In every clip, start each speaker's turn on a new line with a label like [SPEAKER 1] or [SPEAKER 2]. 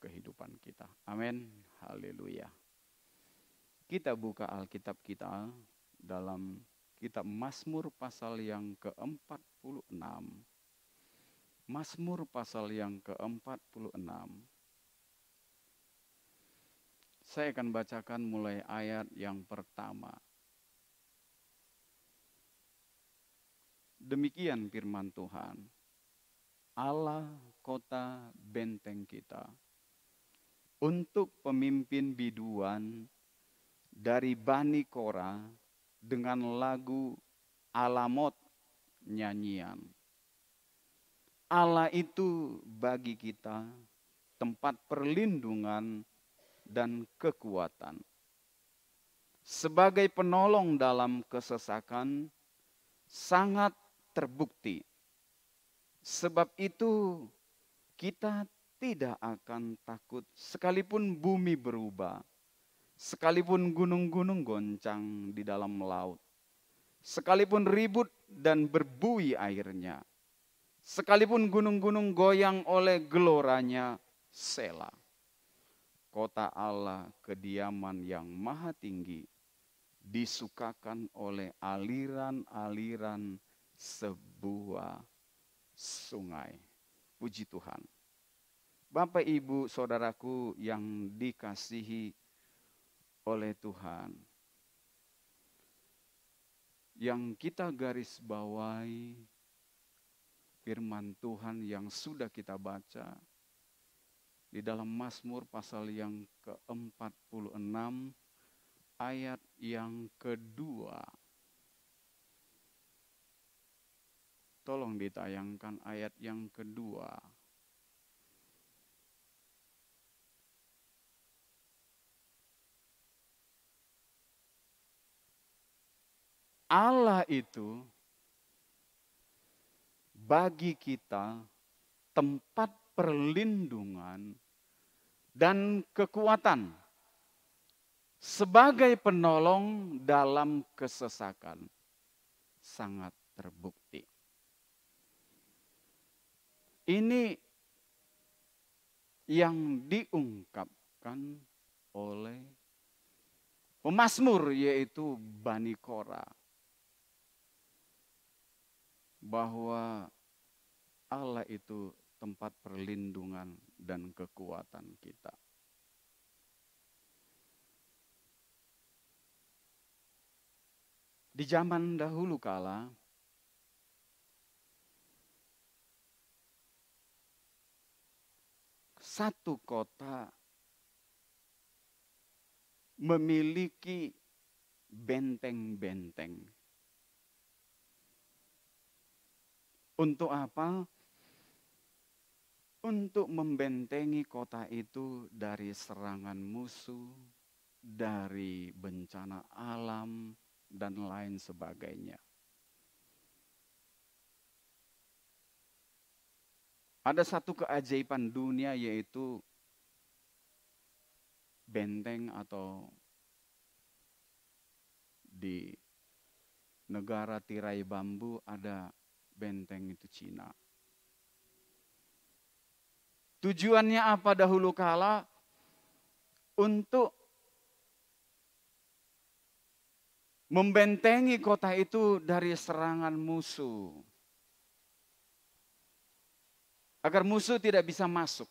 [SPEAKER 1] kehidupan kita. Amin. Haleluya. Kita buka Alkitab kita dalam kitab Mazmur pasal yang ke-46. Mazmur pasal yang ke-46. Saya akan bacakan mulai ayat yang pertama. Demikian firman Tuhan. Allah kota benteng kita. Untuk pemimpin biduan dari Bani Kora dengan lagu alamot nyanyian. Allah itu bagi kita tempat perlindungan dan kekuatan. Sebagai penolong dalam kesesakan sangat terbukti. Sebab itu kita tidak akan takut sekalipun bumi berubah, sekalipun gunung-gunung goncang di dalam laut, sekalipun ribut dan berbuih airnya, sekalipun gunung-gunung goyang oleh geloranya, Selah. Kota Allah, kediaman yang maha tinggi, disukakan oleh aliran-aliran sebuah sungai. Puji Tuhan. Bapak, Ibu, Saudaraku yang dikasihi oleh Tuhan, yang kita garis bawahi firman Tuhan yang sudah kita baca di dalam Mazmur pasal yang ke-46 ayat yang kedua. Tolong ditayangkan ayat yang kedua. Allah itu bagi kita tempat perlindungan dan kekuatan sebagai penolong dalam kesesakan sangat terbukti. Ini yang diungkapkan oleh pemazmur yaitu Bani Kora, bahwa Allah itu tempat perlindungan dan kekuatan kita. Di zaman dahulu kala, satu kota memiliki benteng-benteng. Untuk apa? Untuk membentengi kota itu dari serangan musuh, dari bencana alam, dan lain sebagainya. Ada satu keajaiban dunia yaitu benteng atau di negara tirai bambu ada benteng itu Cina. Tujuannya apa dahulu kala? Untuk membentengi kota itu dari serangan musuh. Agar musuh tidak bisa masuk.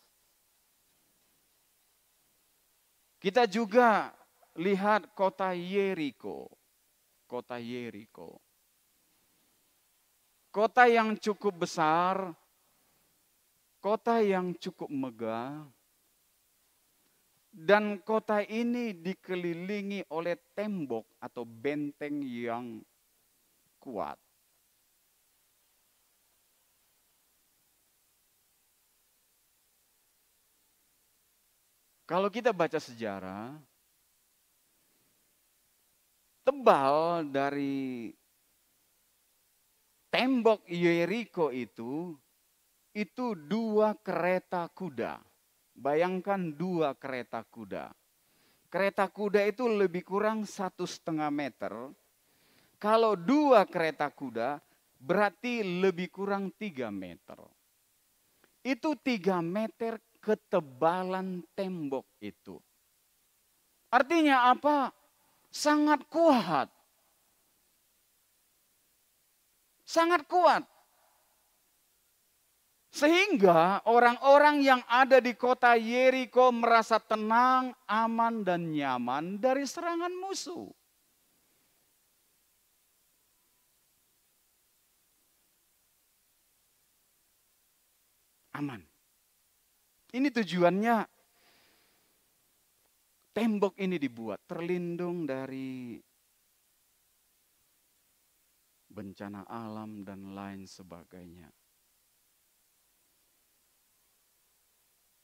[SPEAKER 1] Kita juga lihat kota Yeriko. Kota Yeriko. Kota yang cukup besar, kota yang cukup megah, dan kota ini dikelilingi oleh tembok atau benteng yang kuat. Kalau kita baca sejarah, tebal dari tembok Yeriko itu 2 kereta kuda. Bayangkan 2 kereta kuda. Kereta kuda itu lebih kurang 1,5 meter. Kalau 2 kereta kuda berarti lebih kurang 3 meter. Itu 3 meter ketebalan tembok itu. Artinya apa? Sangat kuat. Sangat kuat. Sehingga orang-orang yang ada di kota Yeriko merasa tenang, aman, dan nyaman dari serangan musuh. Aman. Ini tujuannya tembok ini dibuat terlindung dari bencana alam dan lain sebagainya.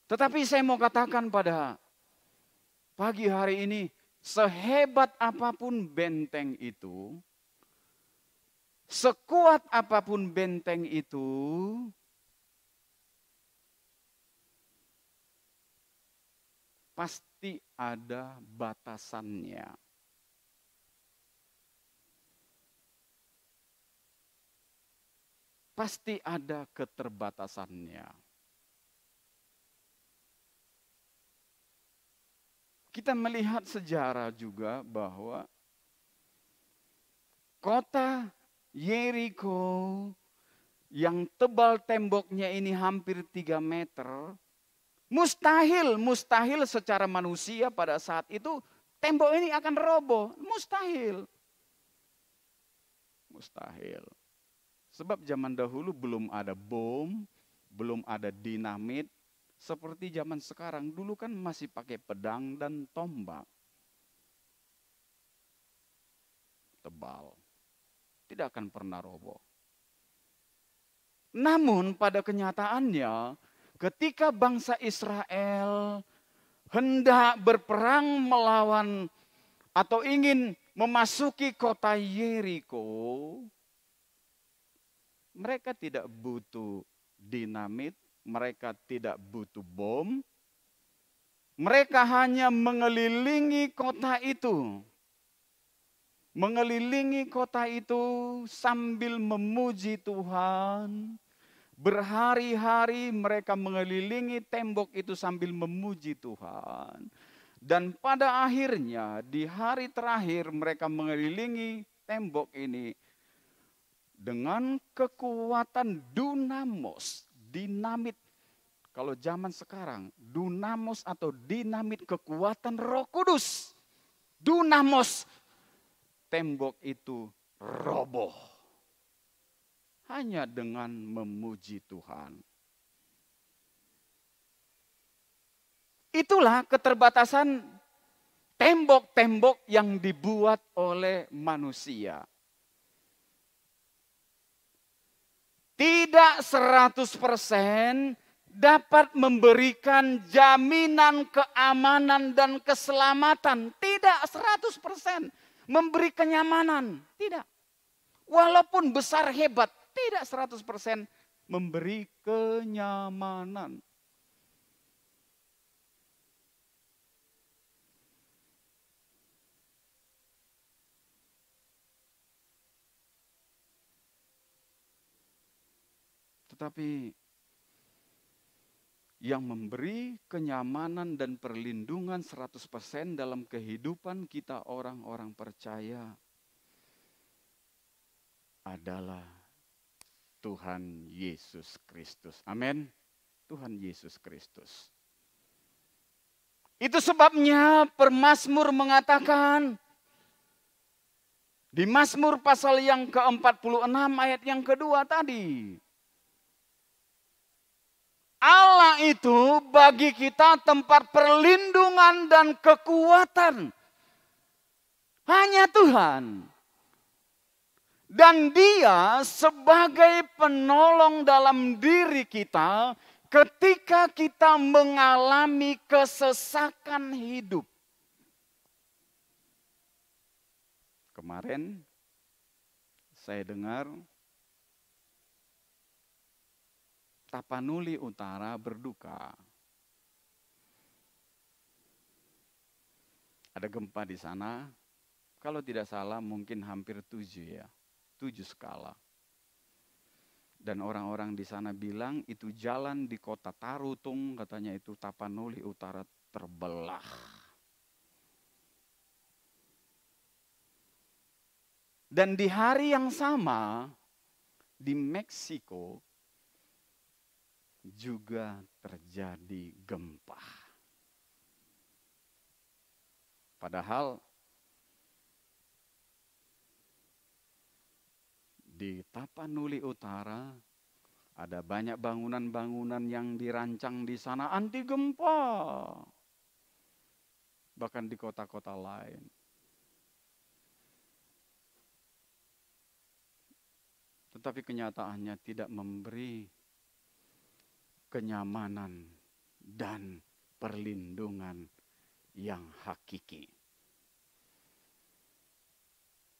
[SPEAKER 1] Tetapi saya mau katakan pada pagi hari ini, sehebat apapun benteng itu, sekuat apapun benteng itu, pasti ada batasannya. Pasti ada keterbatasannya. Kita melihat sejarah juga bahwa kota Yeriko yang tebal temboknya ini hampir 3 meter, mustahil secara manusia pada saat itu tembok ini akan roboh. Mustahil. Sebab zaman dahulu belum ada bom, belum ada dinamit. Seperti zaman sekarang, dulu kan masih pakai pedang dan tombak. Tebal. Tidak akan pernah roboh. Namun pada kenyataannya, ketika bangsa Israel hendak berperang melawan atau ingin memasuki kota Yeriko, mereka tidak butuh dinamit, mereka tidak butuh bom. Mereka hanya mengelilingi kota itu. Mengelilingi kota itu sambil memuji Tuhan. Berhari-hari mereka mengelilingi tembok itu sambil memuji Tuhan. Dan pada akhirnya di hari terakhir mereka mengelilingi tembok ini dengan kekuatan dunamos, dinamit. Kalau zaman sekarang, dunamos atau dinamit kekuatan Roh Kudus. Dunamos, tembok itu roboh. Hanya dengan memuji Tuhan. Itulah keterbatasan tembok-tembok yang dibuat oleh manusia. Tidak 100% dapat memberikan jaminan keamanan dan keselamatan. Tidak 100% memberi kenyamanan. Tidak. Walaupun besar hebat, tidak 100% memberi kenyamanan. Tetapi yang memberi kenyamanan dan perlindungan 100% dalam kehidupan kita orang-orang percaya adalah Tuhan Yesus Kristus. Amin. Tuhan Yesus Kristus. Itu sebabnya pemazmur mengatakan di Mazmur pasal yang ke-46 ayat yang kedua tadi. Allah itu bagi kita tempat perlindungan dan kekuatan. Hanya Tuhan. Dan Dia sebagai penolong dalam diri kita ketika kita mengalami kesesakan hidup. Kemarin saya dengar Tapanuli Utara berduka. Ada gempa di sana, kalau tidak salah mungkin hampir 7 ya, 7 skala. Dan orang-orang di sana bilang itu jalan di kota Tarutung, katanya itu Tapanuli Utara terbelah. Dan di hari yang sama di Meksiko juga terjadi gempa. Padahal di Tapanuli Utara ada banyak bangunan-bangunan yang dirancang di sana anti gempa. Bahkan di kota-kota lain. Tetapi kenyataannya tidak memberi kenyamanan dan perlindungan yang hakiki.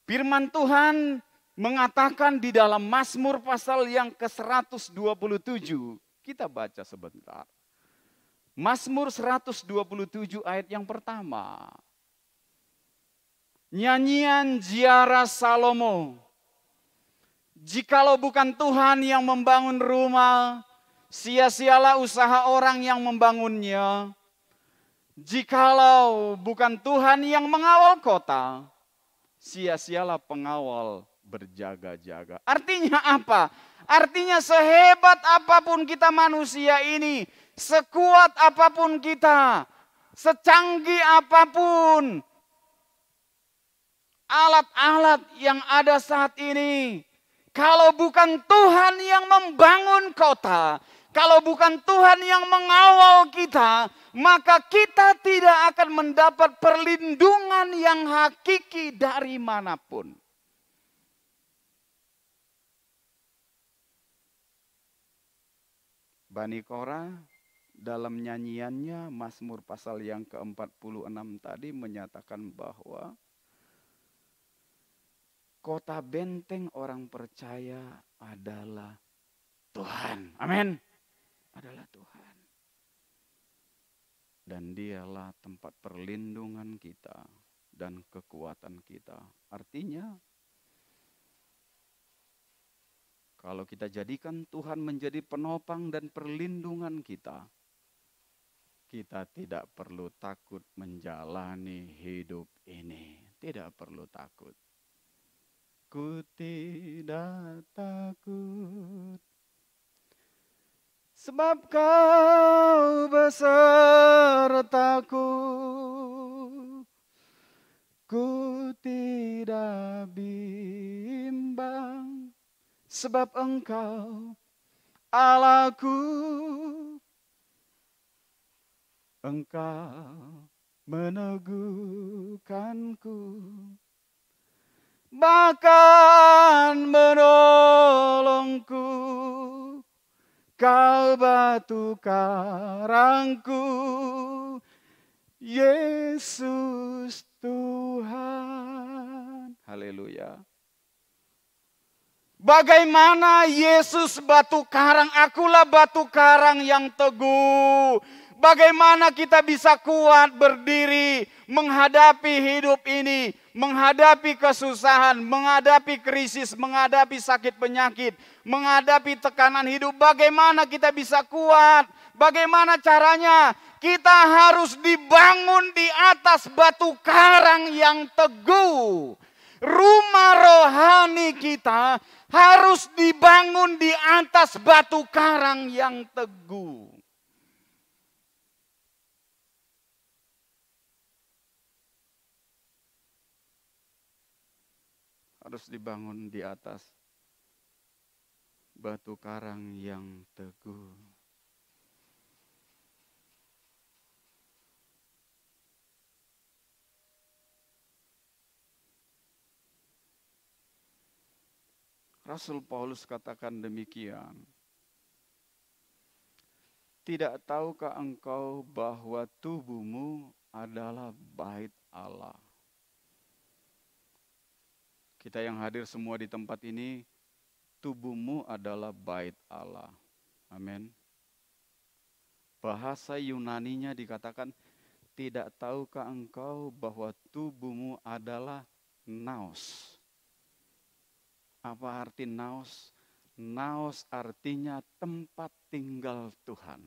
[SPEAKER 1] Firman Tuhan mengatakan di dalam Mazmur pasal yang ke-127. Kita baca sebentar. Mazmur 127 ayat yang pertama. Nyanyian ziarah Salomo. Jikalau bukan Tuhan yang membangun rumah, sia-sialah usaha orang yang membangunnya. Jikalau bukan Tuhan yang mengawal kota, sia-sialah pengawal berjaga-jaga. Artinya apa? Artinya sehebat apapun kita manusia ini, sekuat apapun kita, secanggih apapun alat-alat yang ada saat ini, kalau bukan Tuhan yang membangun kota, kalau bukan Tuhan yang mengawal kita, maka kita tidak akan mendapat perlindungan yang hakiki dari manapun. Bani Korah dalam nyanyiannya Mazmur pasal yang ke-46 tadi menyatakan bahwa kota benteng orang percaya adalah Tuhan. Amin. Adalah Tuhan. Dan dialah tempat perlindungan kita dan kekuatan kita. Artinya, kalau kita jadikan Tuhan menjadi penopang dan perlindungan kita, kita tidak perlu takut menjalani hidup ini. Tidak perlu takut. Ku tidak takut, sebab Kau besertaku. Ku tidak bimbang, sebab Engkau Allahku. Engkau meneguhkanku, bahkan menolongku. Kau batu karangku, Yesus Tuhan. Haleluya. Bagaimana Yesus batu karang, akulah batu karang yang teguh. Bagaimana kita bisa kuat berdiri menghadapi hidup ini, menghadapi kesusahan, menghadapi krisis, menghadapi sakit penyakit, menghadapi tekanan hidup. Bagaimana kita bisa kuat? Bagaimana caranya? Kita harus dibangun di atas batu karang yang teguh. Rumah rohani kita harus dibangun di atas batu karang yang teguh. Harus dibangun di atas batu karang yang teguh. Rasul Paulus katakan demikian. Tidak tahukah engkau bahwa tubuhmu adalah bait Allah? Kita yang hadir semua di tempat ini, tubuhmu adalah bait Allah. Amin. Bahasa Yunaninya dikatakan, tidak tahukah engkau bahwa tubuhmu adalah naos? Apa arti naos? Naos artinya tempat tinggal Tuhan.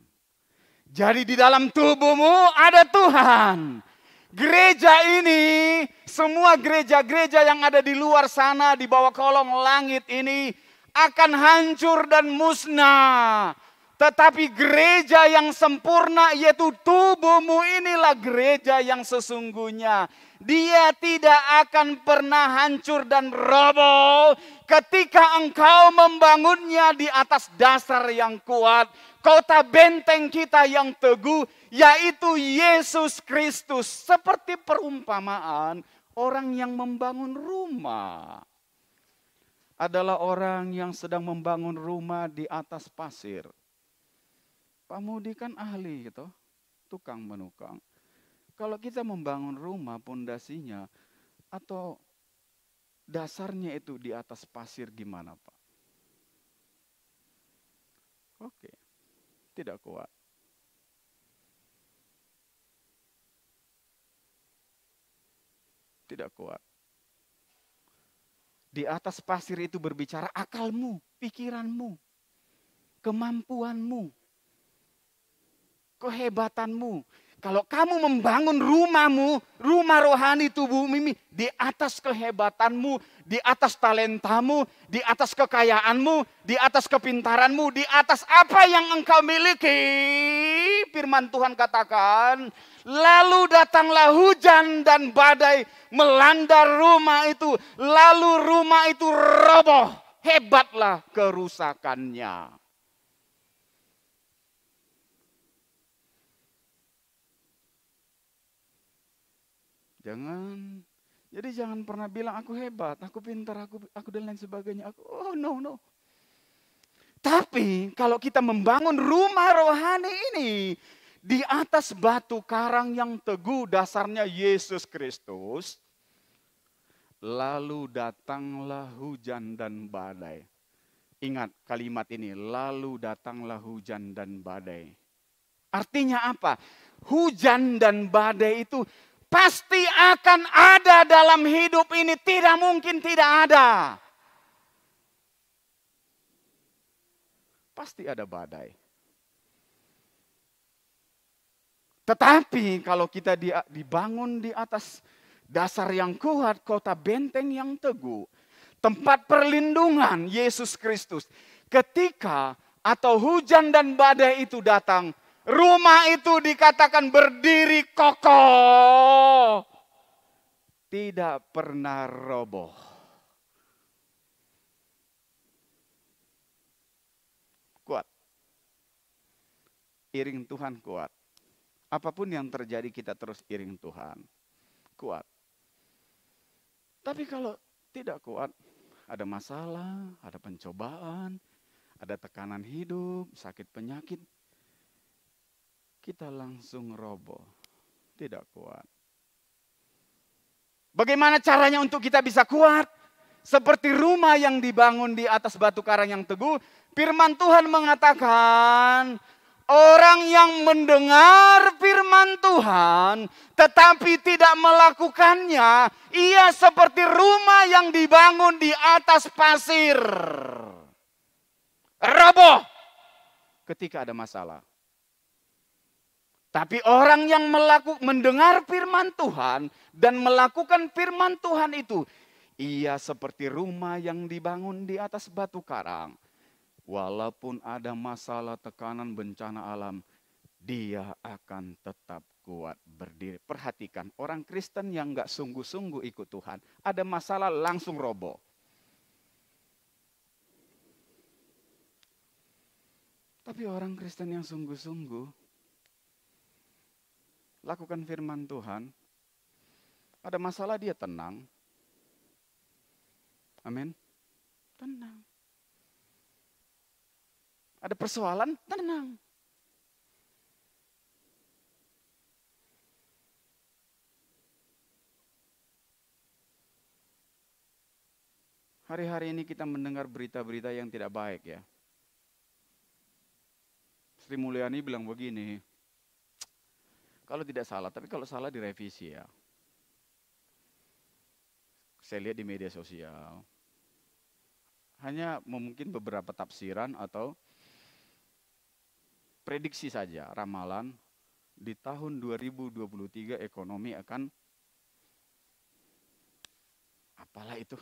[SPEAKER 1] Jadi di dalam tubuhmu ada Tuhan. Gereja ini, semua gereja-gereja yang ada di luar sana, di bawah kolong langit ini akan hancur dan musnah. Tetapi gereja yang sempurna, yaitu tubuhmu, inilah gereja yang sesungguhnya. Dia tidak akan pernah hancur dan roboh ketika engkau membangunnya di atas dasar yang kuat. Kota benteng kita yang teguh, yaitu Yesus Kristus. Seperti perumpamaan orang yang membangun rumah. Adalah orang yang sedang membangun rumah di atas pasir. Pak Mudi kan ahli gitu, tukang menukang. Kalau kita membangun rumah pondasinya atau dasarnya itu di atas pasir gimana Pak? Oke, tidak kuat. Tidak kuat. Di atas pasir itu berbicara akalmu, pikiranmu, kemampuanmu, kehebatanmu. Kalau kamu membangun rumahmu, rumah rohani tubuhmu ini di atas kehebatanmu, di atas talentamu, di atas kekayaanmu, di atas kepintaranmu, di atas apa yang engkau miliki. Firman Tuhan katakan, lalu datanglah hujan dan badai melanda rumah itu, lalu rumah itu roboh, hebatlah kerusakannya. Jadi jangan pernah bilang aku hebat, aku pintar, aku dan lain sebagainya. No. Tapi kalau kita membangun rumah rohani ini di atas batu karang yang teguh, dasarnya Yesus Kristus, lalu datanglah hujan dan badai. Ingat kalimat ini, lalu datanglah hujan dan badai. Artinya apa? Hujan dan badai itu pasti akan ada dalam hidup ini, tidak mungkin tidak ada. Pasti ada badai. Tetapi kalau kita dibangun di atas dasar yang kuat, kota benteng yang teguh, tempat perlindungan Yesus Kristus, ketika atau hujan dan badai itu datang, rumah itu dikatakan berdiri kokoh. Tidak pernah roboh. Kuat. Iring Tuhan kuat. Apapun yang terjadi kita terus iring Tuhan. Kuat. Tapi kalau tidak kuat, ada masalah, ada pencobaan, ada tekanan hidup, sakit penyakit, kita langsung roboh, tidak kuat. Bagaimana caranya untuk kita bisa kuat? Seperti rumah yang dibangun di atas batu karang yang teguh, firman Tuhan mengatakan, orang yang mendengar firman Tuhan tetapi tidak melakukannya, ia seperti rumah yang dibangun di atas pasir. Roboh ketika ada masalah. Tapi orang yang mendengar firman Tuhan dan melakukan firman Tuhan itu, ia seperti rumah yang dibangun di atas batu karang. Walaupun ada masalah, tekanan, bencana alam, dia akan tetap kuat berdiri. Perhatikan, orang Kristen yang gak sungguh-sungguh ikut Tuhan, ada masalah langsung roboh. Tapi orang Kristen yang sungguh-sungguh lakukan firman Tuhan, ada masalah dia tenang. Amin. Tenang. Ada persoalan, tenang. Hari-hari ini kita mendengar berita-berita yang tidak baik ya. Sri Mulyani bilang begini, kalau tidak salah, tapi kalau salah direvisi ya. Saya lihat di media sosial, hanya mungkin beberapa tafsiran atau prediksi saja, ramalan di tahun 2023 ekonomi akan apalah itu.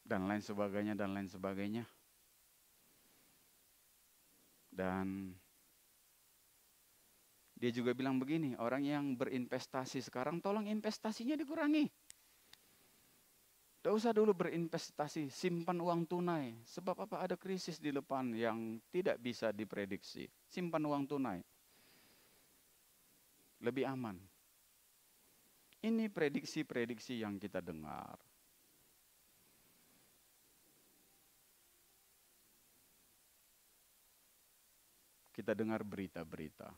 [SPEAKER 1] Dan lain sebagainya, dan lain sebagainya. Dan dia juga bilang begini, orang yang berinvestasi sekarang tolong investasinya dikurangi. Tidak usah dulu berinvestasi, simpan uang tunai. Sebab apa? Ada krisis di depan yang tidak bisa diprediksi. Simpan uang tunai. Lebih aman. Ini prediksi-prediksi yang kita dengar. Kita dengar berita-berita.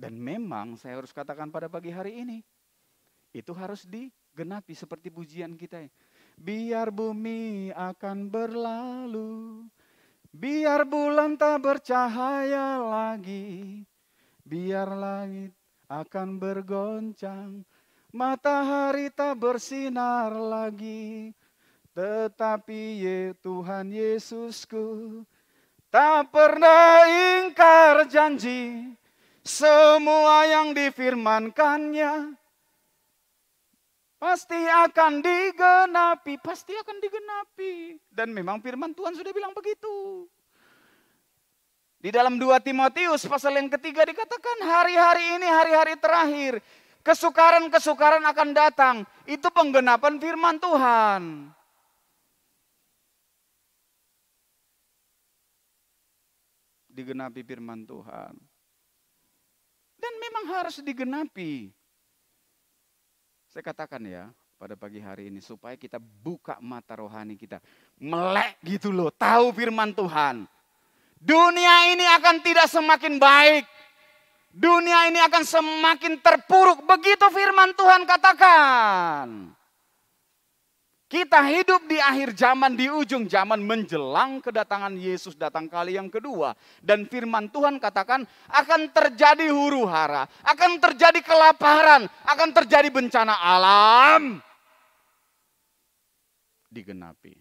[SPEAKER 1] Dan memang saya harus katakan pada pagi hari ini, itu harus digenapi seperti pujian kita. Biar bumi akan berlalu, biar bulan tak bercahaya lagi, biar langit akan bergoncang, matahari tak bersinar lagi, tetapi Tuhan Yesusku tak pernah ingkar janji, semua yang difirmankannya pasti akan digenapi, pasti akan digenapi. Dan memang firman Tuhan sudah bilang begitu. Di dalam 2 Timotius pasal yang ketiga dikatakan hari-hari ini hari-hari terakhir. Kesukaran-kesukaran akan datang. Itu penggenapan firman Tuhan. Digenapi firman Tuhan. Dan memang harus digenapi. Saya katakan ya pada pagi hari ini supaya kita buka mata rohani kita. Melek gitu loh, tahu firman Tuhan. Dunia ini akan tidak semakin baik. Dunia ini akan semakin terpuruk. Begitu firman Tuhan katakan. Kita hidup di akhir zaman, di ujung zaman menjelang kedatangan Yesus datang kali yang kedua. Dan firman Tuhan katakan akan terjadi huru hara, akan terjadi kelaparan, akan terjadi bencana alam. Digenapi.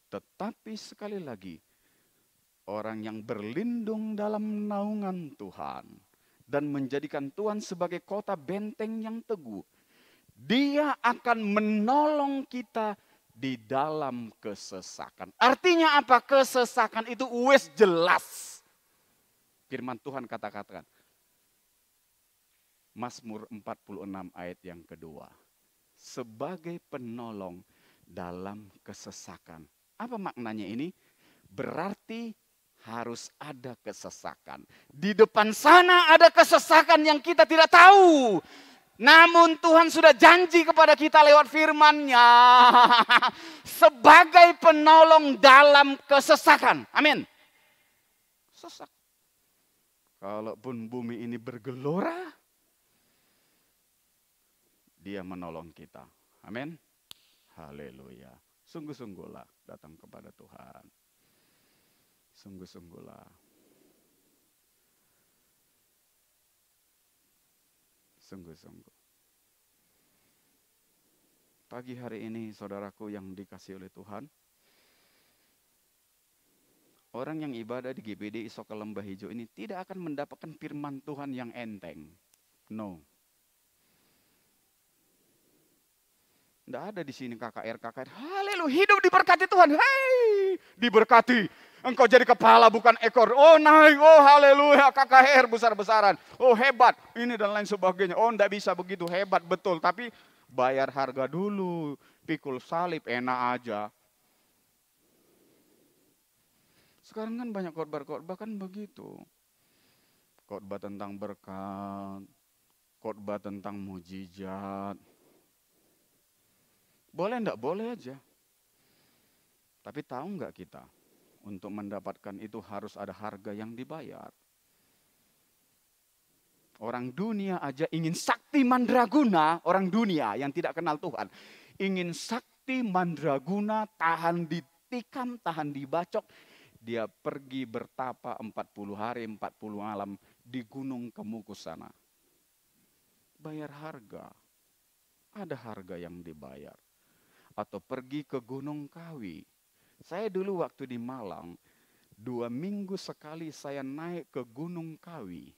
[SPEAKER 1] Tetapi sekali lagi, orang yang berlindung dalam naungan Tuhan dan menjadikan Tuhan sebagai kota benteng yang teguh, Dia akan menolong kita di dalam kesesakan. Artinya apa? Kesesakan itu wes jelas. Firman Tuhan katakan. Mazmur 46 ayat yang kedua. Sebagai penolong dalam kesesakan. Apa maknanya ini? Berarti harus ada kesesakan. Di depan sana ada kesesakan yang kita tidak tahu. Namun Tuhan sudah janji kepada kita lewat firman-Nya sebagai penolong dalam kesesakan. Amin. Sesak. Kalaupun bumi ini bergelora, Dia menolong kita. Amin. Haleluya. Sungguh-sungguhlah datang kepada Tuhan. Sungguh-sungguhlah. Sungguh-sungguh. Pagi hari ini saudaraku yang dikasihi oleh Tuhan. Orang yang ibadah di GBD Isoka Lembah Hijau ini tidak akan mendapatkan firman Tuhan yang enteng. No. Tidak ada di sini KKR. Haleluya, hidup diberkati Tuhan. Hei, diberkati. Engkau jadi kepala bukan ekor. Oh naik, oh haleluya, KKR besar-besaran. Oh hebat, ini dan lain sebagainya. Oh tidak bisa begitu, hebat betul. Tapi bayar harga dulu, pikul salib, enak aja. Sekarang kan banyak khotbah-khotbah kan begitu. Khotbah tentang berkat, khotbah tentang mujizat. Boleh enggak? Boleh aja. Tapi tahu enggak kita? Untuk mendapatkan itu harus ada harga yang dibayar. Orang dunia aja ingin sakti mandraguna, orang dunia yang tidak kenal Tuhan. Ingin sakti mandraguna, tahan ditikam, tahan dibacok. Dia pergi bertapa 40 hari, 40 malam di Gunung Kemukus sana. Bayar harga. Ada harga yang dibayar. atau pergi ke Gunung Kawi. Saya dulu waktu di Malang, 2 minggu sekali saya naik ke Gunung Kawi.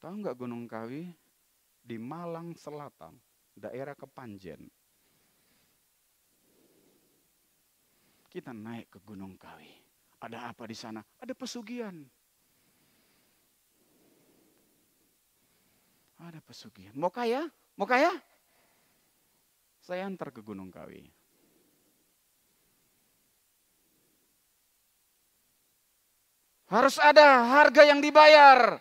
[SPEAKER 1] Tahu nggak Gunung Kawi? Di Malang Selatan, daerah Kepanjen. Kita naik ke Gunung Kawi. Ada apa di sana? Ada pesugihan. Ada pesugihan. Mau kaya? Mau kaya? Saya antar ke Gunung Kawi. Harus ada harga yang dibayar.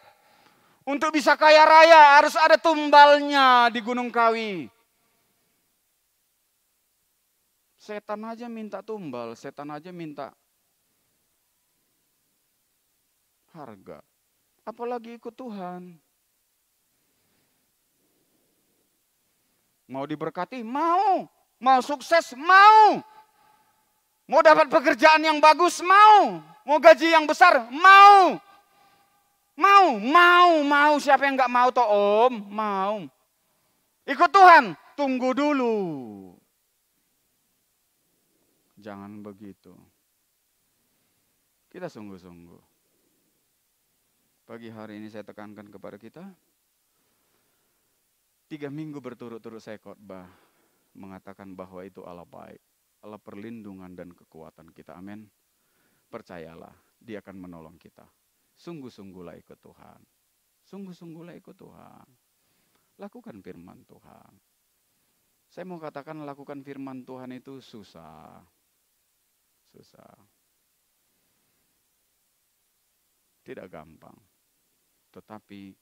[SPEAKER 1] Untuk bisa kaya raya harus ada tumbalnya di Gunung Kawi. Setan aja minta tumbal, setan aja minta harga. Apalagi ikut Tuhan. Mau diberkati? Mau. Mau sukses? Mau. Mau dapat pekerjaan yang bagus? Mau. Mau gaji yang besar? Mau. Mau. Siapa yang nggak mau toh Om? Mau. Ikut Tuhan, tunggu dulu. Jangan begitu. Kita sungguh-sungguh. Pagi hari ini saya tekankan kepada kita. 3 minggu berturut-turut saya khotbah mengatakan bahwa itu Allah baik. Allah perlindungan dan kekuatan kita. Amin. Percayalah, Dia akan menolong kita. Sungguh-sungguhlah ikut Tuhan. Sungguh-sungguhlah ikut Tuhan. Lakukan firman Tuhan. Saya mau katakan lakukan firman Tuhan itu susah. Susah. Tidak gampang. Tetapi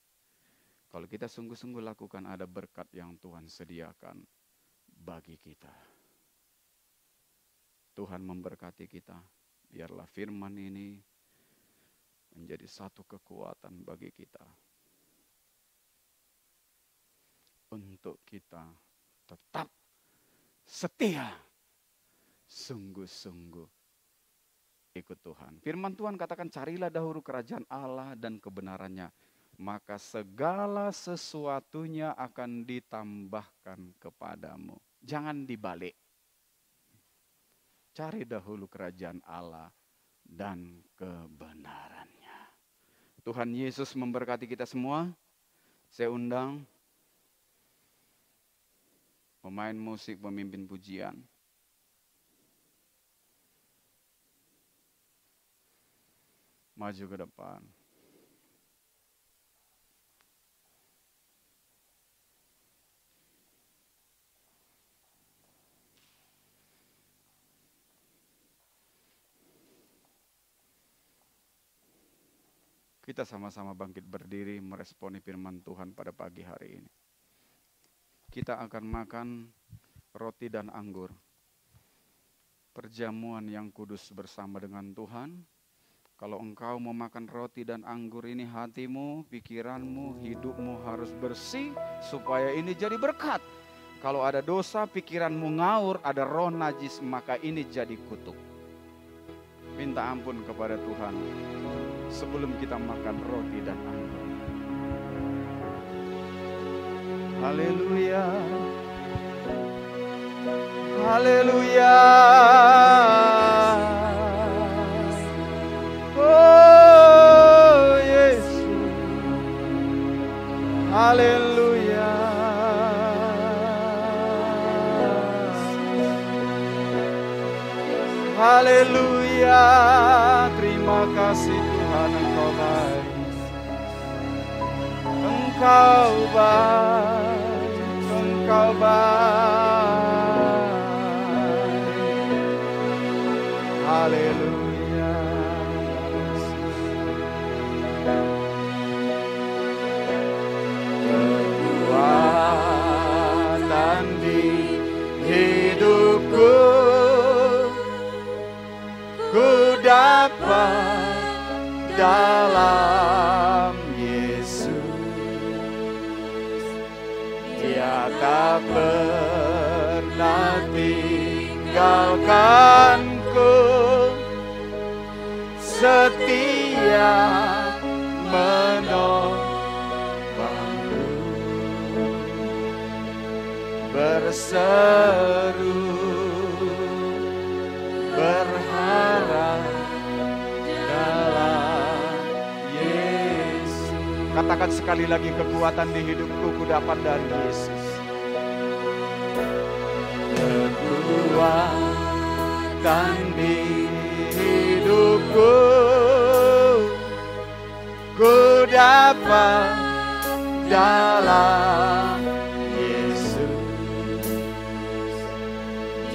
[SPEAKER 1] kalau kita sungguh-sungguh lakukan, ada berkat yang Tuhan sediakan bagi kita. Tuhan memberkati kita. Biarlah firman ini menjadi satu kekuatan bagi kita. Untuk kita tetap setia. Sungguh-sungguh ikut Tuhan. Firman Tuhan katakan, carilah dahulu kerajaan Allah dan kebenarannya. Maka segala sesuatunya akan ditambahkan kepadamu. Jangan dibalik. Cari dahulu kerajaan Allah dan kebenarannya. Tuhan Yesus memberkati kita semua. Saya undang pemain musik, pemimpin pujian. Maju ke depan. Kita sama-sama bangkit berdiri meresponi firman Tuhan pada pagi hari ini. Kita akan makan roti dan anggur. Perjamuan yang kudus bersama dengan Tuhan. Kalau engkau mau makan roti dan anggur ini, hatimu, pikiranmu, hidupmu harus bersih supaya ini jadi berkat. Kalau ada dosa, pikiranmu ngaur, ada roh najis, maka ini jadi kutuk. Minta ampun kepada Tuhan sebelum kita makan roti dan anggur. Haleluya. Haleluya. Oh Yesus. Haleluya. Haleluya. Terima kasih Tuhan, Engkau baik. Engkau baik. Engkau baik. Haleluya. Kekuatan di hidupku ku dapat dalam Yesus. Dia tak pernah tinggalkanku, setia menolongku. berseru, berharap dalam Yesus. Katakan sekali lagi, kekuatan di hidupku kudapat dari Yesus. Kekuatan di hidupku kudapat dalam Yesus.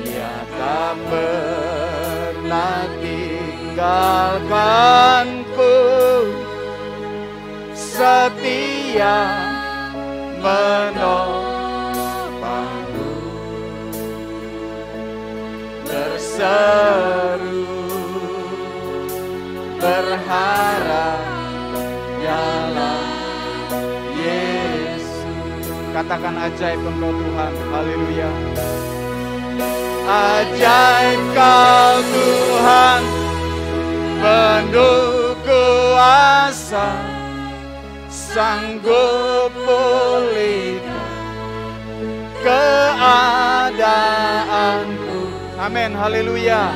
[SPEAKER 1] Dia tak pernah tinggalkanku, setia menopangku, berseru, berharap dalam Yesus. Katakan ajaib Engkau Tuhan, haleluya. Ajaib Kau Tuhan, penuh kuasa, sanggup pulihkan keadaanku. Amin, haleluya.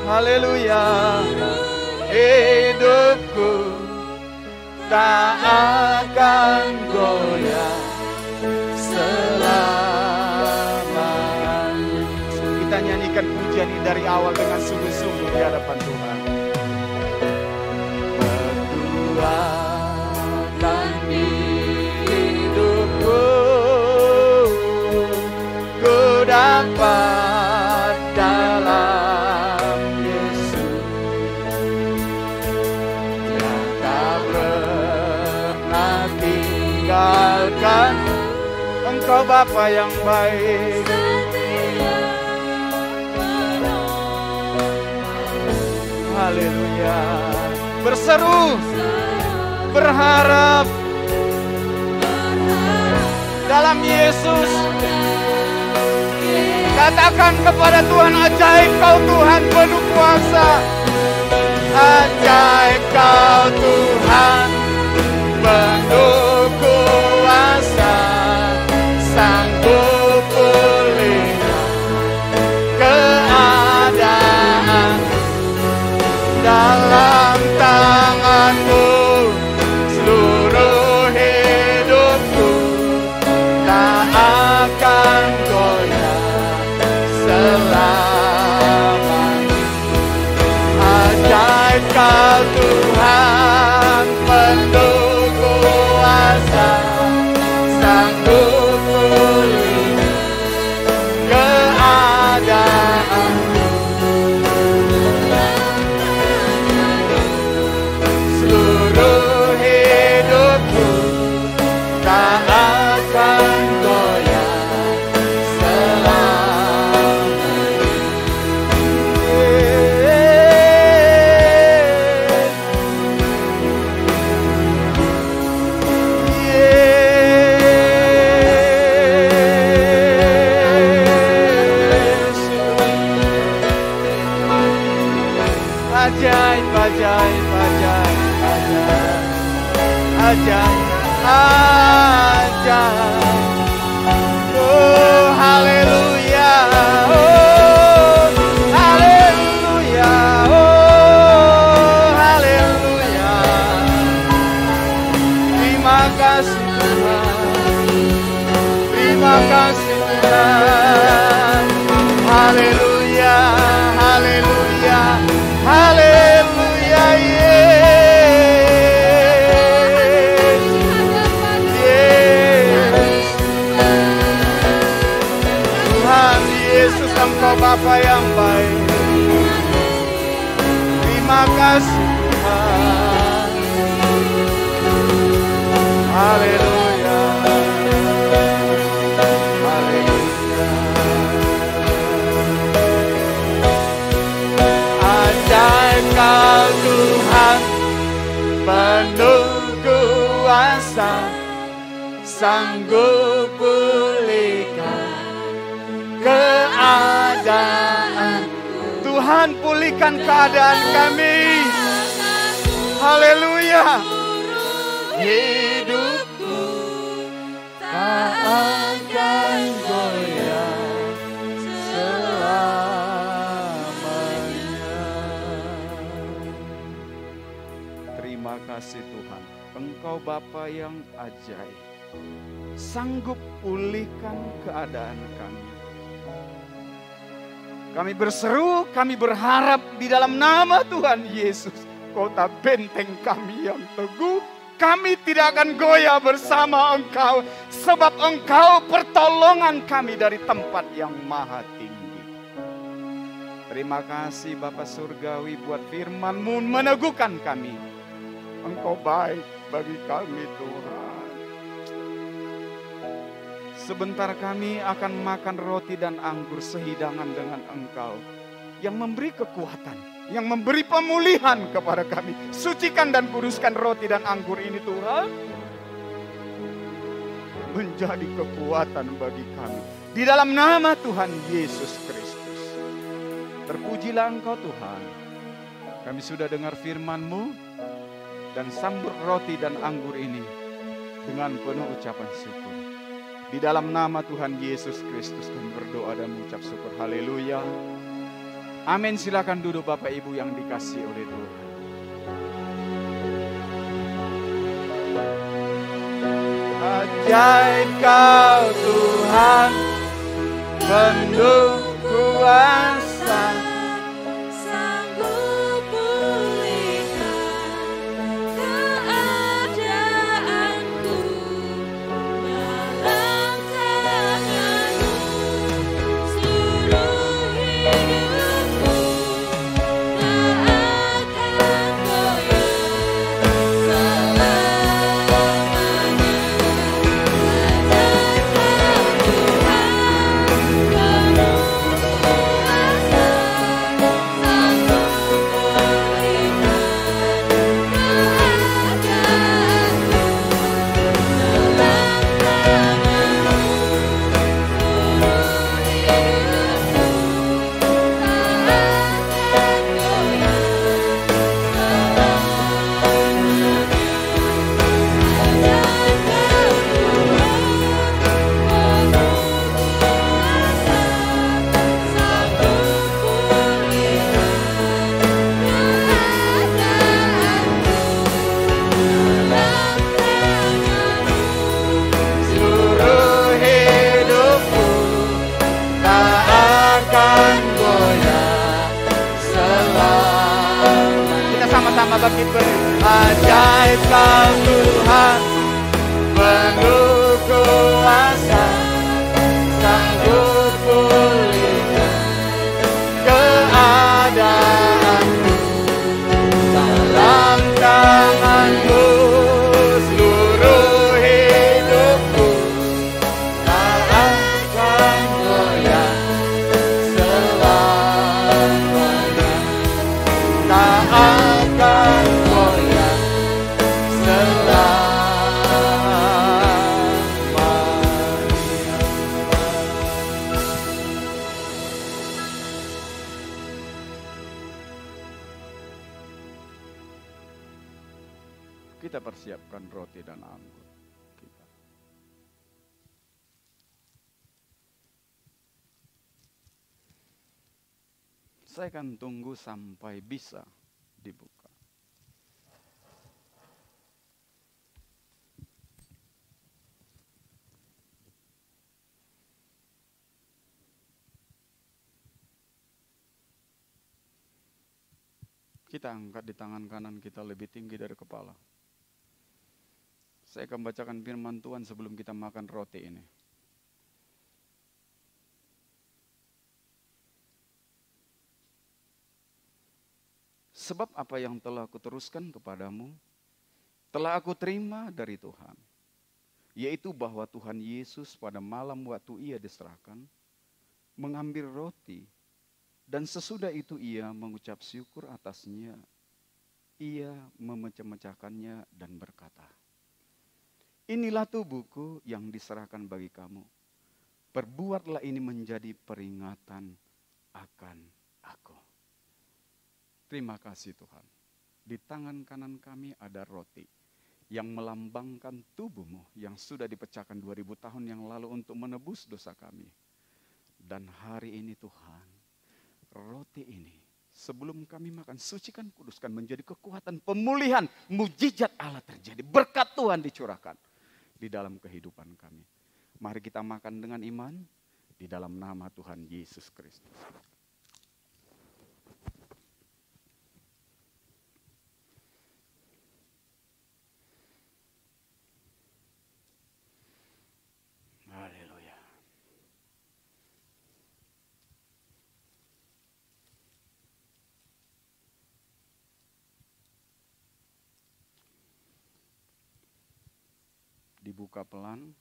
[SPEAKER 1] Haleluya. Hidupku tak akan goyah selamanya. Kita nyanyikan pujian ini dari awal dengan sungguh-sungguh di hadapan Tuhan. Kekuatan di hidupku ku dapat dalam Yesus. Dia tak pernah tinggalkan. Engkau Bapa yang baik, haleluya. Berseru, berharap dalam Yesus. Katakan kepada Tuhan, ajaib Kau Tuhan penuh kuasa, ajaib Kau Tuhan penuh kuasa, sanggup pulihkan keadaan. Dalam tangan-Mu seluruh hidupku tak akan goyah selamanya. Ajaib Kau Tuhan penuh kuasa, sanggup pulihkan keadaan. Seluruh hidupku tak akan goyah selamanya. Ajaib, ajaib, ajaib, ajaib, ajaib. Oh, haleluya, oh, haleluya, oh, haleluya. Terima kasih Tuhan, terima kasih Tuhan. Haleluya, haleluya, haleluya, Tuhan Yesus, Engkau Bapa yang baik. Terima kasih Tuhan. Haleluya, haleluya. Ajaib Kau Tuhan penuh kuasa, sanggup pulihkan keadaan. Tuhan, pulihkan keadaan kami. Haleluya. Hidupku akan goyah selamanya. Terima kasih Tuhan, Engkau Bapa yang ajaib, sanggup pulihkan keadaan kami. Kami berseru, kami berharap di dalam nama Tuhan Yesus, kota benteng kami yang teguh. Kami tidak akan goyah bersama Engkau, sebab Engkau pertolongan kami dari tempat yang maha tinggi. Terima kasih Bapa Surgawi buat firman-Mu meneguhkan kami. Engkau baik bagi kami Tuhan. Sebentar kami akan makan roti dan anggur sehidangan dengan Engkau yang memberi kekuatan, yang memberi pemulihan kepada kami. Sucikan dan kuduskan roti dan anggur ini Tuhan, menjadi kekuatan bagi kami. Di dalam nama Tuhan Yesus Kristus. Terpujilah Engkau Tuhan. Kami sudah dengar firman-Mu dan sambut roti dan anggur ini dengan penuh ucapan syukur. Di dalam nama Tuhan Yesus Kristus kami berdoa dan mengucap syukur. Haleluya. Amin. Silakan duduk Bapak Ibu yang dikasihi oleh Tuhan. Ajaib Kau Tuhan, penuh kuasa,
[SPEAKER 2] sanggup pulihkan keadaanku. Dalam tangan-Mu seluruh hidupku tak akan goyah selamanya.
[SPEAKER 1] bagi ajaib Kau Tuhan, penuh kuasa, sanggup pulihkan keadaanku. Dalam tangan-Mu seluruh hidupku tak akan goyah selamanya, tak akan goyah selamanya. Kita persiapkan roti dan anggur kita. Saya akan tunggu sampai bisa dibuka. Kita angkat di tangan kanan kita lebih tinggi dari kepala. Saya akan bacakan firman Tuhan sebelum kita makan roti ini. Sebab apa yang telah aku teruskan kepadamu, telah aku terima dari Tuhan, yaitu bahwa Tuhan Yesus pada malam waktu Ia diserahkan, mengambil roti, dan sesudah itu Ia mengucap syukur atasnya. Ia memecah-mecahkannya dan berkata, "Inilah tubuhku yang diserahkan bagi kamu. Perbuatlah ini menjadi peringatan akan aku." Terima kasih Tuhan. Di tangan kanan kami ada roti yang melambangkan tubuhmu yang sudah dipecahkan 2000 tahun yang lalu untuk menebus dosa kami. Dan hari ini Tuhan, roti ini sebelum kami makan, sucikan, kuduskan, menjadi kekuatan pemulihan, mujizat Allah terjadi, berkat Tuhan dicurahkan di dalam kehidupan kami. Mari kita makan dengan iman di dalam nama Tuhan Yesus Kristus. Haleluya. Dibuka pelan.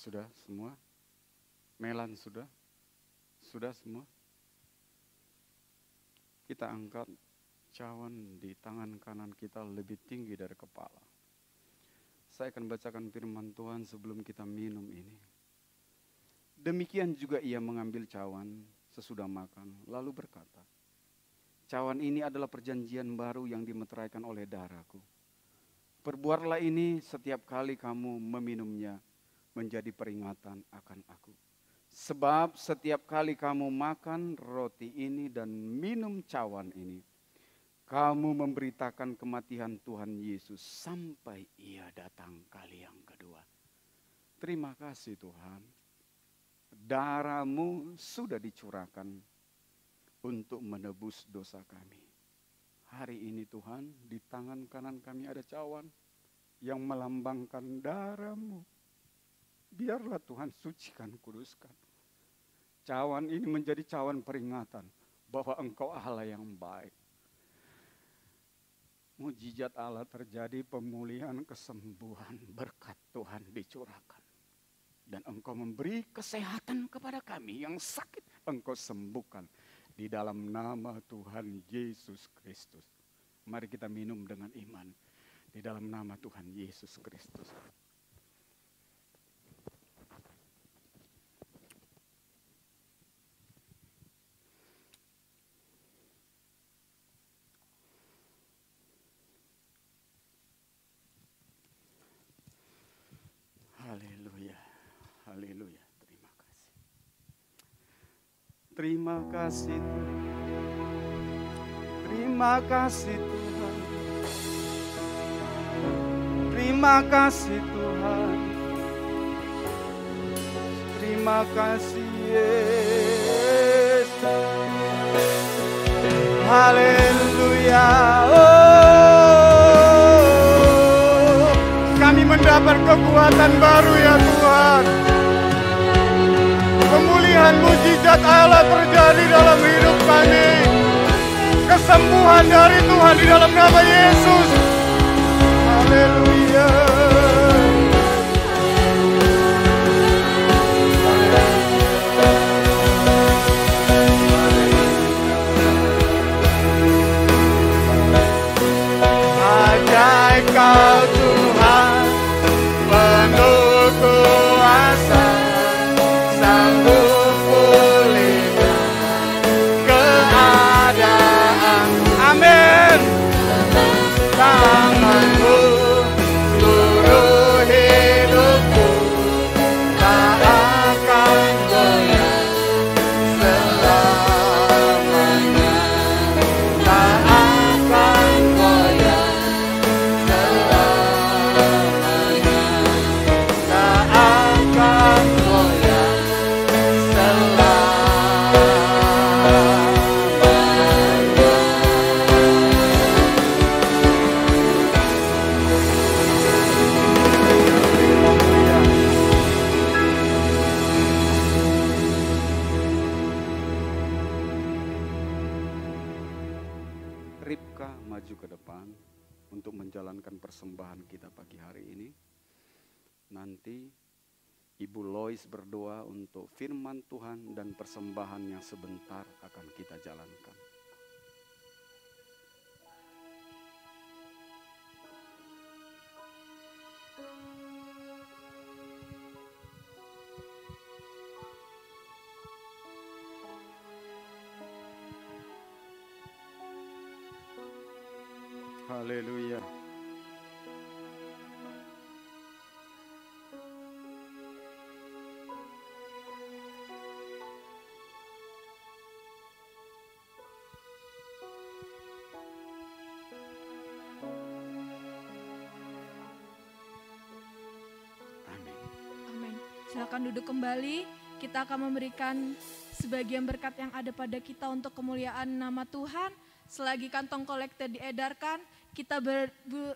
[SPEAKER 1] Sudah semua? Melan sudah? Sudah semua? Kita angkat cawan di tangan kanan kita lebih tinggi dari kepala. Saya akan bacakan firman Tuhan sebelum kita minum ini. Demikian juga ia mengambil cawan sesudah makan, lalu berkata, cawan ini adalah perjanjian baru yang dimeteraikan oleh darahku. Perbuatlah ini setiap kali kamu meminumnya, menjadi peringatan akan aku. Sebab setiap kali kamu makan roti ini dan minum cawan ini, kamu memberitakan kematian Tuhan Yesus sampai ia datang kali yang kedua. Terima kasih Tuhan. Darah-Mu sudah dicurahkan untuk menebus dosa kami. Hari ini Tuhan, di tangan kanan kami ada cawan yang melambangkan darah-Mu. Biarlah Tuhan sucikan, kuduskan. Cawan ini menjadi cawan peringatan bahwa Engkau Allah yang baik. Mujizat Allah terjadi, pemulihan, kesembuhan, berkat Tuhan dicurahkan. Dan Engkau memberi kesehatan kepada kami yang sakit, Engkau sembuhkan di dalam nama Tuhan Yesus Kristus. Mari kita minum dengan iman di dalam nama Tuhan Yesus Kristus. Haleluya, haleluya, terima kasih. Terima kasih Tuhan. Terima kasih Tuhan. Terima kasih Tuhan. Terima kasih Yesus. Haleluya. Kami mendapat kekuatan baru ya Tuhan. Pemulihan mujizat Allah terjadi dalam hidup kami. Kesembuhan dari Tuhan di dalam nama Yesus. Haleluya. Ajaib Kau Tuhan, penuh kuasa, sanggup pulihkan keadaan. Amin. Tangan-Mu seluruh hidupku, tak akan goyah selamanya, tak akan goyah selamanya, tak akan goyah Ribka maju ke depan untuk menjalankan persembahan kita pagi hari ini. Nanti Ibu Lois berdoa untuk firman Tuhan dan persembahan yang sebentar akan kita jalankan. Haleluya. Amin.
[SPEAKER 2] Amin. Silakan duduk kembali. Kita akan memberikan sebagian berkat yang ada pada kita untuk kemuliaan nama Tuhan. Selagi kantong kolektor diedarkan, kita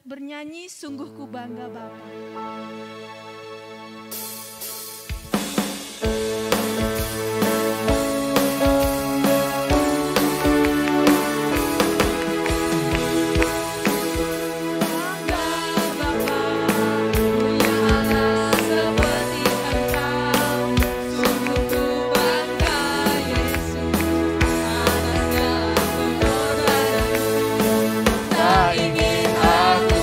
[SPEAKER 2] bernyanyi Sungguh Ku Bangga Bapa.
[SPEAKER 3] Tak ingin aku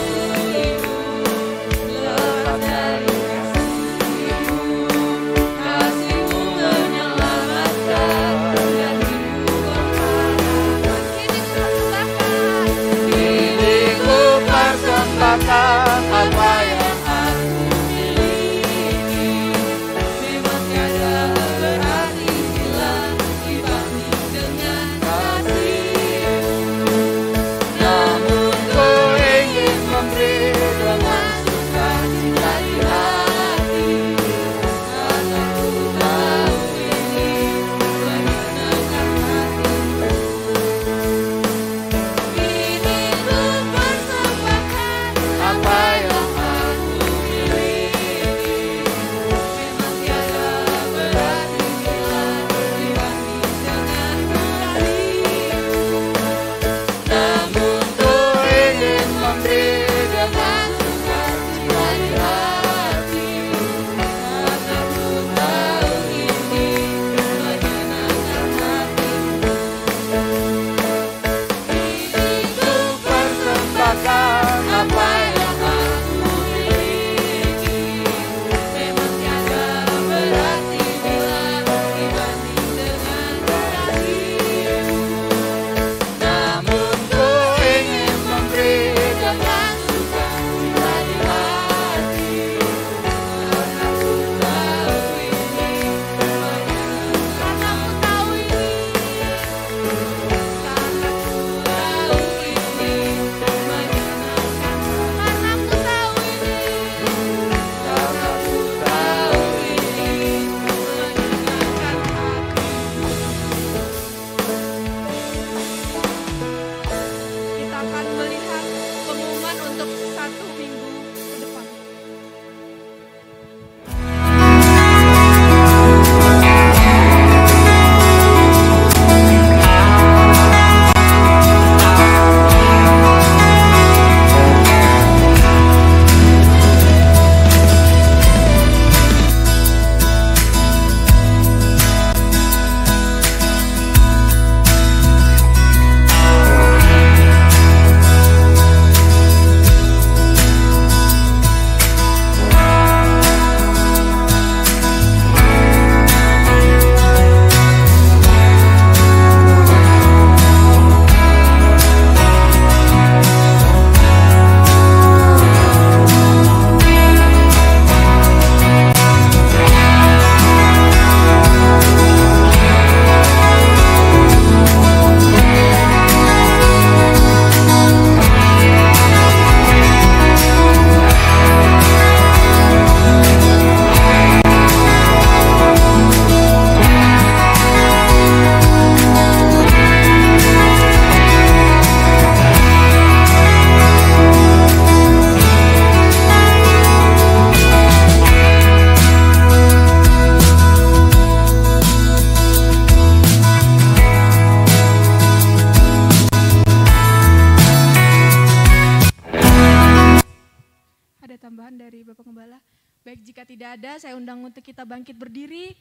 [SPEAKER 2] Jika tidak ada, saya undang untuk kita bangkit berdiri.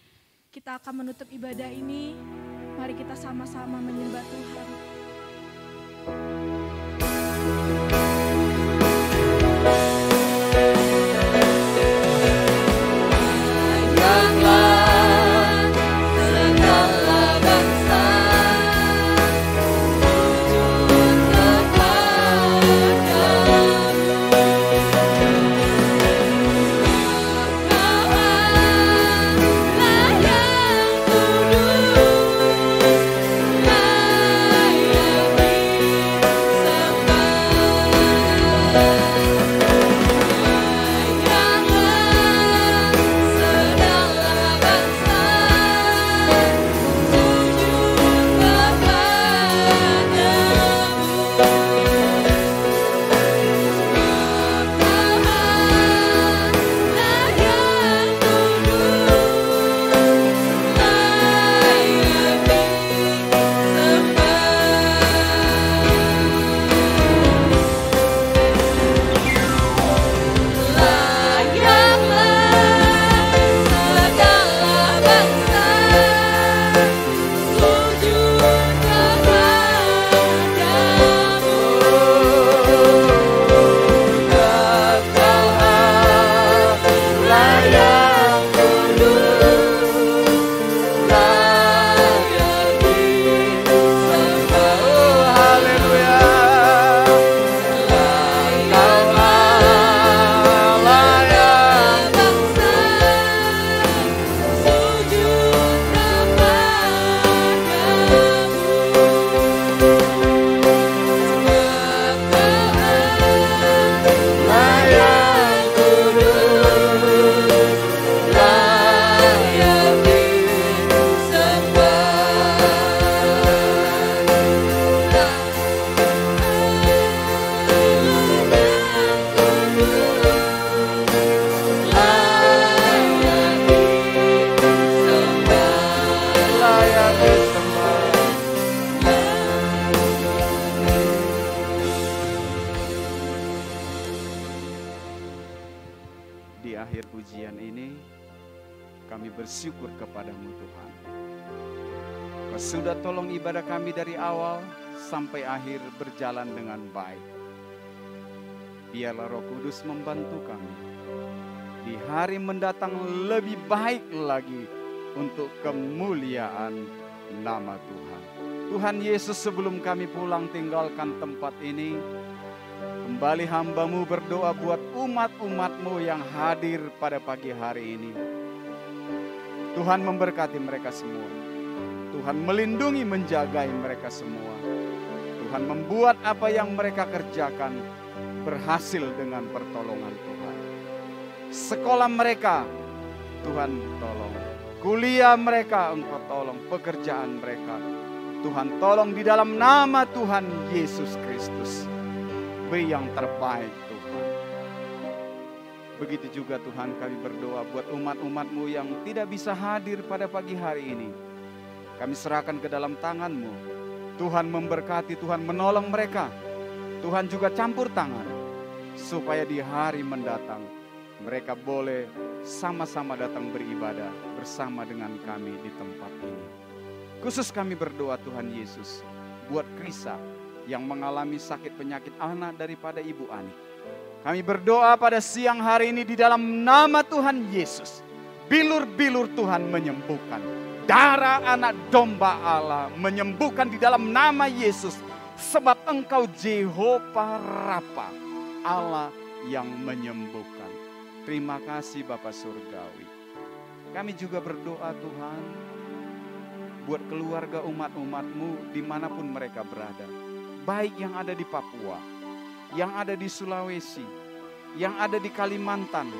[SPEAKER 2] Kita akan menutup ibadah ini. Mari kita sama-sama menyembah Tuhan.
[SPEAKER 1] Bersyukur kepadamu Tuhan. Kau sudah tolong ibadah kami dari awal sampai akhir berjalan dengan baik. Biarlah Roh Kudus membantu kami di hari mendatang lebih baik lagi untuk kemuliaan nama Tuhan. Tuhan Yesus, sebelum kami pulang tinggalkan tempat ini, kembali hamba-Mu berdoa buat umat-umat-Mu yang hadir pada pagi hari ini. Tuhan memberkati mereka semua. Tuhan melindungi, menjagai mereka semua. Tuhan membuat apa yang mereka kerjakan berhasil dengan pertolongan Tuhan. Sekolah mereka, Tuhan tolong. Kuliah mereka, Engkau tolong. Pekerjaan mereka, Tuhan tolong di dalam nama Tuhan Yesus Kristus. Beri yang terbaik Tuhan. Begitu juga Tuhan kami berdoa buat umat-umat-Mu yang tidak bisa hadir pada pagi hari ini. Kami serahkan ke dalam tangan-Mu. Tuhan memberkati, Tuhan menolong mereka. Tuhan juga campur tangan. Supaya di hari mendatang mereka boleh sama-sama datang beribadah bersama dengan kami di tempat ini. Khusus kami berdoa Tuhan Yesus buat Krisa yang mengalami sakit penyakit anak daripada Ibu Ani. Kami berdoa pada siang hari ini di dalam nama Tuhan Yesus. Bilur-bilur Tuhan menyembuhkan. Darah anak domba Allah menyembuhkan di dalam nama Yesus. Sebab Engkau Jehovah Rafa, Allah yang menyembuhkan. Terima kasih Bapa Surgawi. Kami juga berdoa Tuhan buat keluarga umat-umat-Mu dimanapun mereka berada. Baik yang ada di Papua, yang ada di Sulawesi, yang ada di Kalimantan,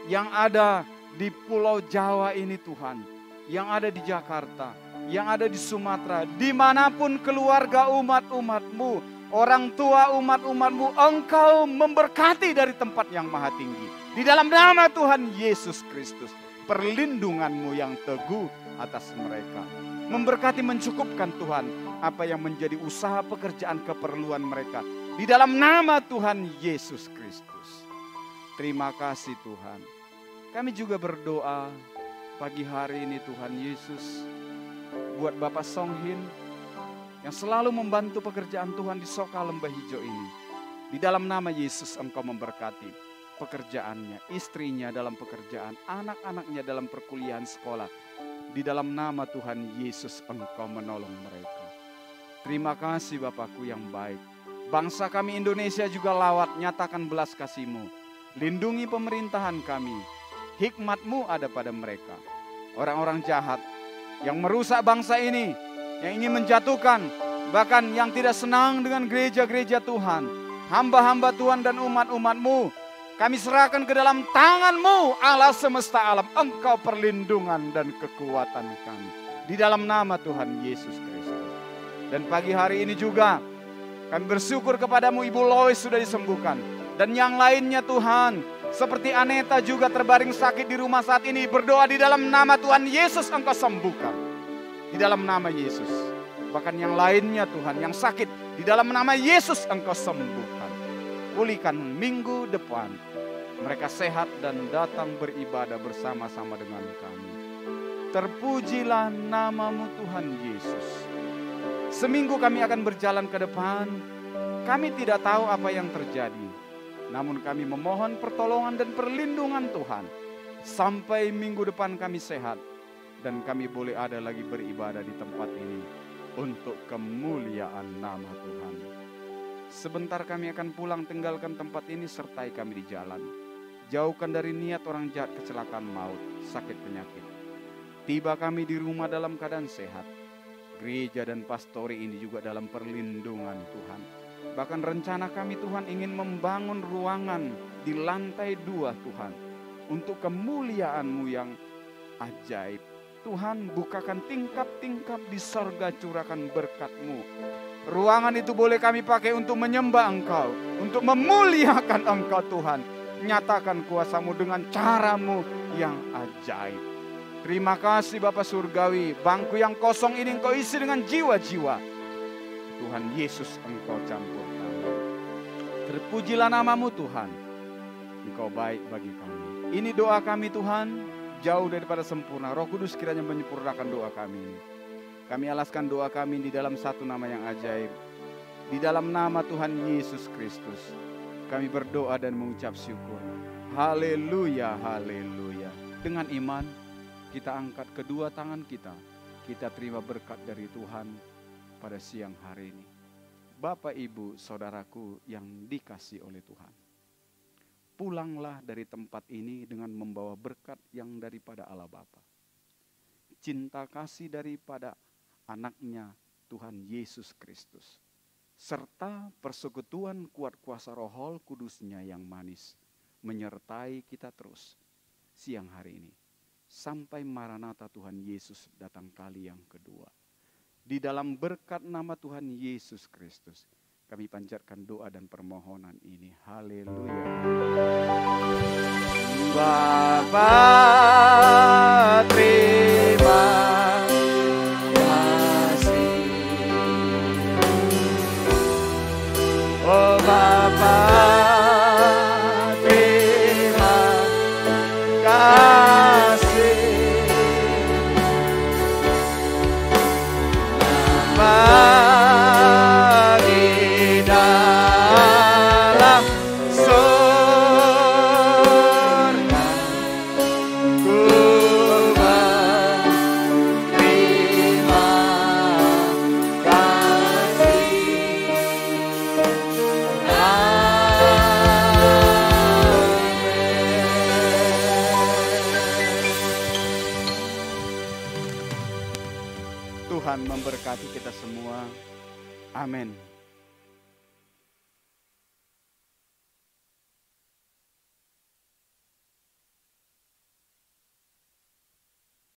[SPEAKER 1] yang ada di Pulau Jawa ini Tuhan, yang ada di Jakarta, yang ada di Sumatera, dimanapun keluarga umat-umat-Mu, orang tua umat-umat-Mu, Engkau memberkati dari tempat yang maha tinggi. Di dalam nama Tuhan Yesus Kristus, perlindungan-Mu yang teguh atas mereka. Memberkati, mencukupkan Tuhan apa yang menjadi usaha pekerjaan keperluan mereka. Di dalam nama Tuhan Yesus Kristus. Terima kasih Tuhan. Kami juga berdoa pagi hari ini Tuhan Yesus, buat Bapak Song Hin yang selalu membantu pekerjaan Tuhan di Soka Lembah Hijau ini. Di dalam nama Yesus Engkau memberkati pekerjaannya, istrinya dalam pekerjaan, anak-anaknya dalam perkuliahan sekolah. Di dalam nama Tuhan Yesus Engkau menolong mereka. Terima kasih Bapakku yang baik. Bangsa kami Indonesia juga lawat, nyatakan belas kasih-Mu. Lindungi pemerintahan kami. Hikmat-Mu ada pada mereka. Orang-orang jahat yang merusak bangsa ini, yang ingin menjatuhkan, bahkan yang tidak senang dengan gereja-gereja Tuhan, hamba-hamba Tuhan dan umat-umat-Mu, kami serahkan ke dalam tangan-Mu, Allah semesta alam. Engkau perlindungan dan kekuatan kami. Di dalam nama Tuhan Yesus Kristus. Dan pagi hari ini juga, kami bersyukur kepadamu Ibu Lois sudah disembuhkan. Dan yang lainnya Tuhan, seperti Aneta juga terbaring sakit di rumah saat ini. Berdoa di dalam nama Tuhan Yesus Engkau sembuhkan. Di dalam nama Yesus. Bahkan yang lainnya Tuhan yang sakit. Di dalam nama Yesus Engkau sembuhkan. Pulihkan minggu depan. Mereka sehat dan datang beribadah bersama-sama dengan kami. Terpujilah nama-Mu Tuhan Yesus. Seminggu kami akan berjalan ke depan. Kami tidak tahu apa yang terjadi. Namun kami memohon pertolongan dan perlindungan Tuhan. Sampai minggu depan kami sehat. Dan kami boleh ada lagi beribadah di tempat ini. Untuk kemuliaan nama Tuhan. Sebentar kami akan pulang, tinggalkan tempat ini, sertai kami di jalan. Jauhkan dari niat orang jahat, kecelakaan maut, sakit penyakit. Tiba kami di rumah dalam keadaan sehat. Gereja dan pastori ini juga dalam perlindungan Tuhan. Bahkan rencana kami Tuhan ingin membangun ruangan di lantai 2 Tuhan. Untuk kemuliaan-Mu yang ajaib. Tuhan bukakan tingkap-tingkap di sorga, curahkan berkat-Mu. Ruangan itu boleh kami pakai untuk menyembah Engkau. Untuk memuliakan Engkau Tuhan. Nyatakan kuasa-Mu dengan cara-Mu yang ajaib. Terima kasih Bapa Surgawi. Bangku yang kosong ini Engkau isi dengan jiwa-jiwa. Tuhan Yesus Engkau campur tangan. Terpujilah nama-Mu Tuhan. Engkau baik bagi kami. Ini doa kami Tuhan. Jauh daripada sempurna. Roh Kudus kiranya menyempurnakan doa kami ini. Kami alaskan doa kami di dalam satu nama yang ajaib. Di dalam nama Tuhan Yesus Kristus. Kami berdoa dan mengucap syukur. Haleluya, haleluya. Dengan iman kita angkat kedua tangan kita. Kita terima berkat dari Tuhan pada siang hari ini. Bapak, Ibu, Saudaraku yang dikasihi oleh Tuhan. Pulanglah dari tempat ini dengan membawa berkat yang daripada Allah Bapa. Cinta kasih daripada anaknya Tuhan Yesus Kristus. Serta persekutuan kuat kuasa Roh Kudus-Nya yang manis. Menyertai kita terus siang hari ini. Sampai Maranatha Tuhan Yesus datang kali yang kedua. Di dalam berkat nama Tuhan Yesus Kristus. Kami panjatkan doa dan permohonan ini. Haleluya. Bapa, terima kasih. Oh Bapa, terima kasih. Tuhan memberkati kita semua. Amin.